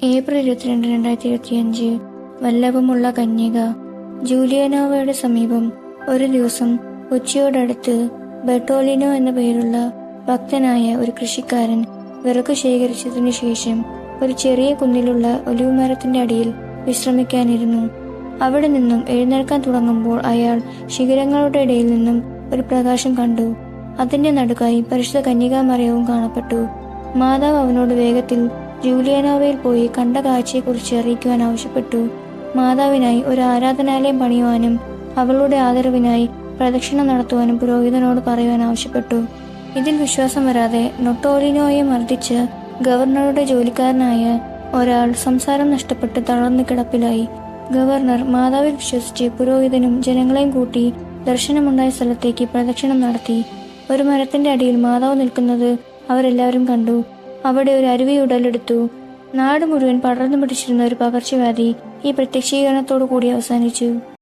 April 22, 2025 വല്ലഭമുള്ള കന്യക. ജൂലിയാനോവയുടെ സമീപം ഒരു ദിവസം ഉച്ചയോടടുത്ത് ബെർട്ടോലിനോ എന്ന പേരുള്ള ഭക്തനായ ഒരു കൃഷിക്കാരൻ വിറക് ശേഖരിച്ചതിനു ശേഷം ഒരു ചെറിയ കുന്നിലുള്ള ഒലിവുമരത്തിന്റെ അടിയിൽ വിശ്രമിക്കാനിരുന്നു. അവിടെ നിന്നും എഴുന്നേൽക്കാൻ തുടങ്ങുമ്പോൾ അയാൾ ശിഖരങ്ങളുടെ ഇടയിൽ നിന്നും ഒരു പ്രകാശം കണ്ടു. അതിന്റെ നടുക്കായി പരിശുദ്ധ കന്യകാമറിയവും കാണപ്പെട്ടു. മാതാവ് അവനോട് വേഗത്തിൽ ജൂലിയാനോവയിൽ പോയി കണ്ട കാഴ്ചയെക്കുറിച്ച് അറിയിക്കുവാൻ ആവശ്യപ്പെട്ടു. മാതാവിനായി ഒരു ആരാധനാലയം പണിയുവാനും അവളുടെ ആദരവിനായി പ്രദക്ഷിണം നടത്തുവാനും പുരോഹിതനോട് പറയുവാൻ ആവശ്യപ്പെട്ടു. ഇതിൽ വിശ്വാസം വരാതെ നൊട്ടോലിനോയെ മർദ്ദിച്ച് ഗവർണറുടെ ജോലിക്കാരനായ ഒരാൾ സംസാരം നഷ്ടപ്പെട്ട് തളർന്ന് കിടപ്പിലായി. ഗവർണർ മാതാവിൽ വിശ്വസിച്ച് പുരോഹിതനും ജനങ്ങളെയും കൂട്ടി ദർശനമുണ്ടായ സ്ഥലത്തേക്ക് പ്രദക്ഷിണം നടത്തി. ഒരു മരത്തിന്റെ അടിയിൽ മാതാവ് നിൽക്കുന്നത് അവരെല്ലാവരും കണ്ടു. അവിടെ ഒരു അരുവി ഉടലെടുത്തു. നാട് മുഴുവൻ പടർന്നു പിടിച്ചിരുന്ന ഒരു പകർച്ചവ്യാധി ഈ പ്രത്യക്ഷീകരണത്തോടു കൂടി അവസാനിച്ചു.